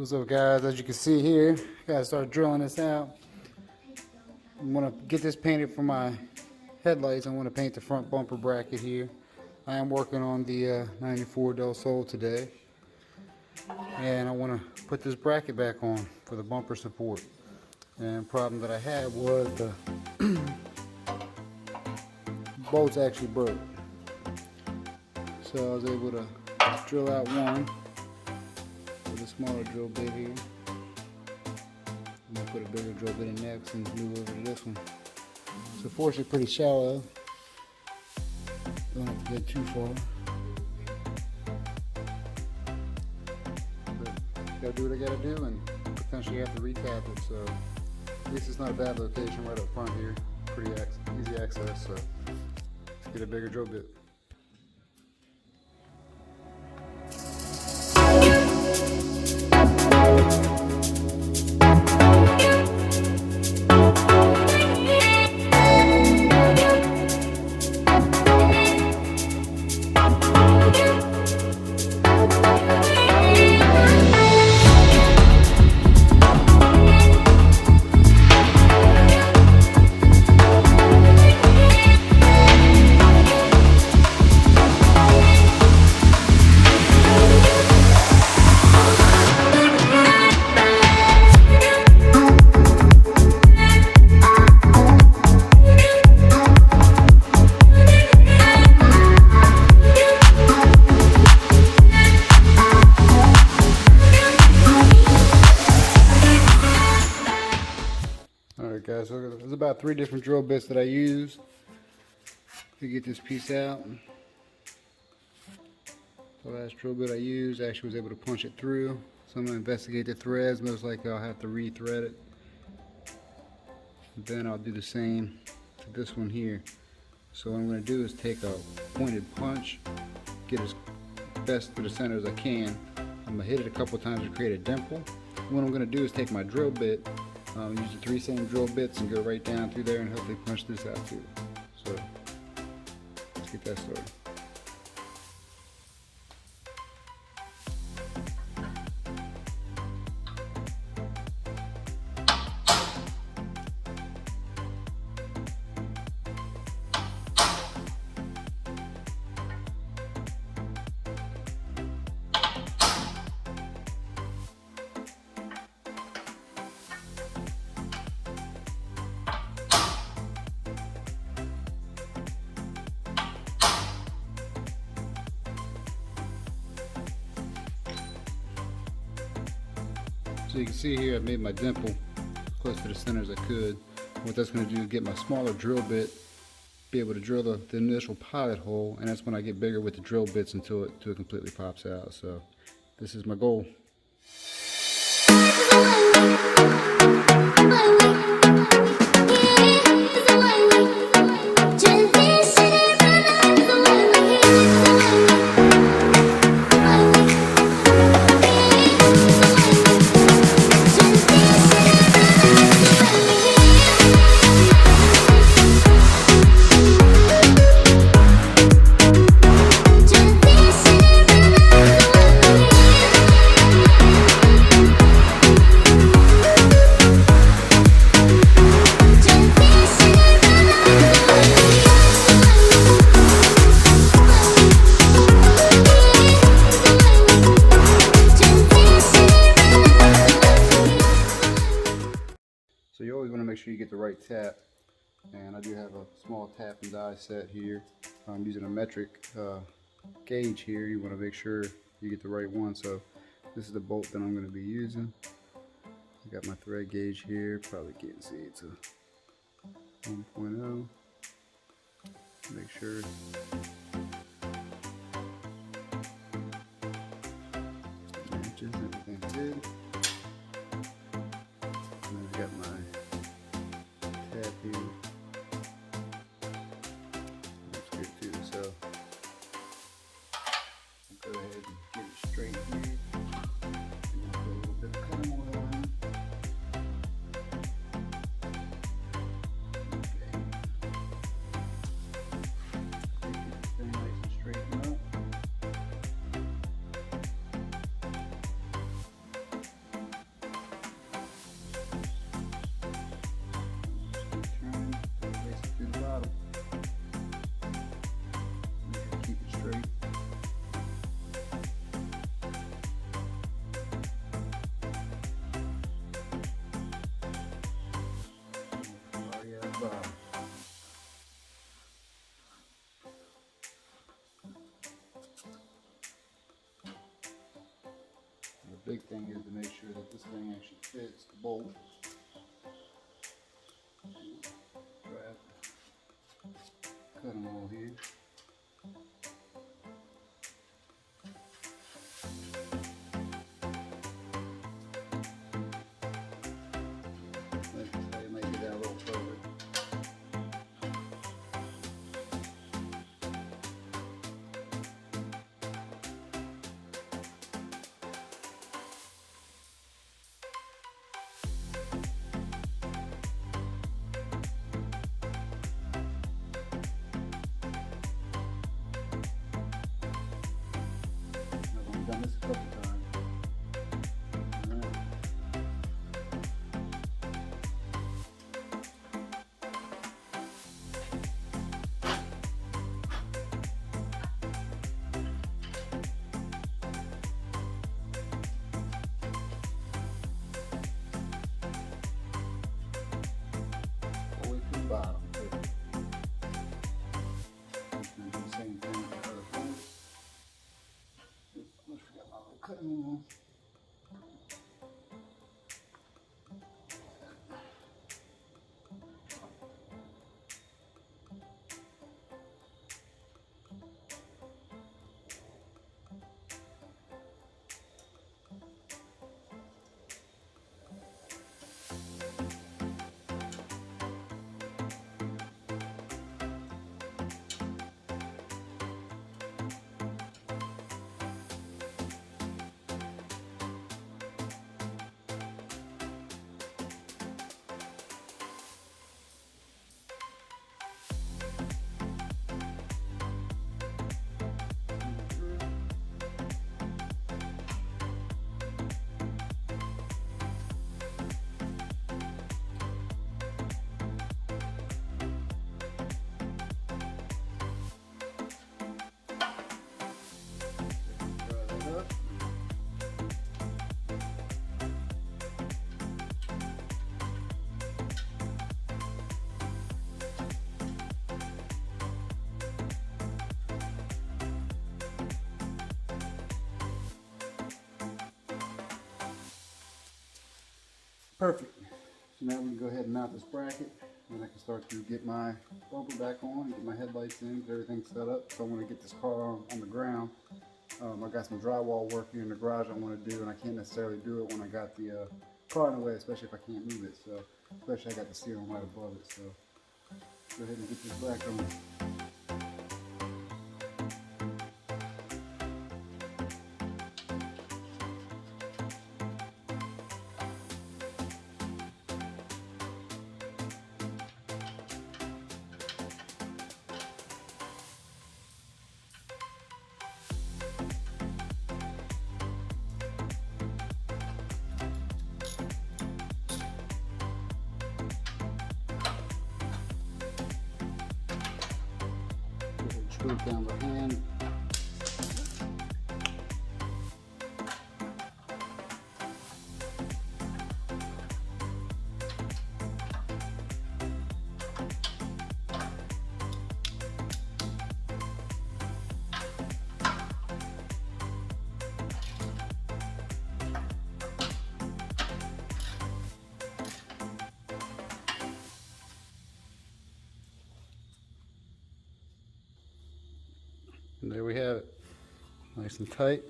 What's up, guys? As you can see here, gotta start drilling this out. I want to get this painted for my headlights. I want to paint the front bumper bracket here. I am working on the 94 Del Sol today, and I want to put this bracket back on for the bumper support. And the problem that I had was the bolts actually broke, so I was able to drill out one with a smaller drill bit here. I'm going to put a bigger drill bit in next and move over to this one. So fortunately pretty shallow, don't have to get too far, but gotta do what I gotta do and potentially have to recap it. So at least it's not a bad location right up front here, pretty easy access, so let's get a bigger drill bit. Alright guys, so there's about 3 different drill bits that I used to get this piece out. The last drill bit I used actually was able to punch it through. So I'm going to investigate the threads. Most likely I'll have to re-thread it. Then I'll do the same to this one here. So what I'm going to do is take a pointed punch, get as best to the center as I can. I'm going to hit it a couple times to create a dimple. What I'm going to do is take my drill bit, use the 3 same drill bits and go right down through there and hopefully punch this out too. So let's get that started. So you can see here I've made my dimple close to the center as I could. What that's going to do is get my smaller drill bit, be able to drill the initial pilot hole, and that's when I get bigger with the drill bits until it completely pops out. So this is my goal. So you always want to make sure you get the right tap, and I do have a small tap and die set here. I'm using a metric gauge here. You want to make sure you get the right one. So this is the bolt that I'm going to be using. I got my thread gauge here. Probably can't see it. It's a 1.0. Make sure. Matches, everything's good. And then I got my tab here. That's good too. So I'll go ahead and get it straight here. And I'll put a little bit of cotton oil on. Okay. Keep this thing nice and straightened up. Big thing is to make sure that this thing actually fits the bolt. Cut them all here. Done this a couple times. All the way to the bottom. And do the same thing with the other thing. Oops, I forgot my little cutting wheel. Perfect. So now we can go ahead and mount this bracket, and I can start to get my bumper back on and get my headlights in, get everything set up. So I want to get this car on the ground. I got some drywall work here in the garage I want to do, and I can't necessarily do it when I got the car in the way, especially if I can't move it. So, especially I got the ceiling right above it. So, go ahead and get this back on. Screw it down by hand. And there we have it. Nice and tight.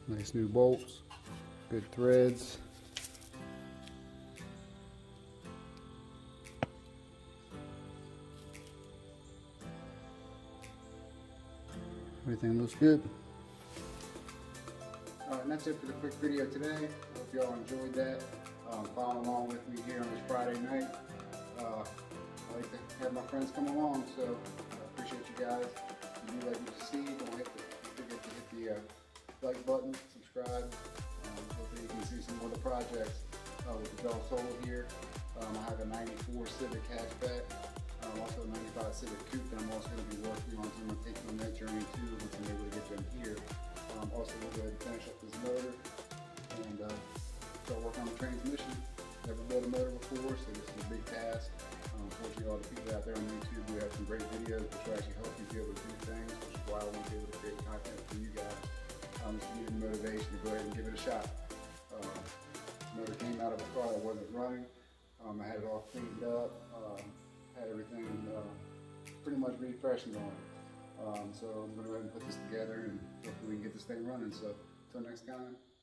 Nice new bolts. Good threads. Everything looks good. Alright, and that's it for the quick video today. I hope y'all enjoyed that. Following along with me here on this Friday night. I like to have my friends come along, so I appreciate you guys. If you like what you see, don't forget to hit the like button, subscribe. Hopefully you can see some more of the projects with the Bell Soul here. I have a 94 Civic hatchback, also a 95 Civic Coupe that I'm also going to be working on. So I'm going to take you on that journey too once I'm able to get them here. Also, we'll go ahead and finish up this motor and start working on the transmission. Never built a motor before, so this is a big task. Unfortunately, all the people out there on YouTube do have some great videos which will actually help you be able to do things, which is why I want to be able to create content for you guys. Just to give you motivation to go ahead and give it a shot. Motor came out of a car that wasn't running. I had it all cleaned up, had everything pretty much refreshing on it. So I'm going to go ahead and put this together and hopefully we can get this thing running. So until next time.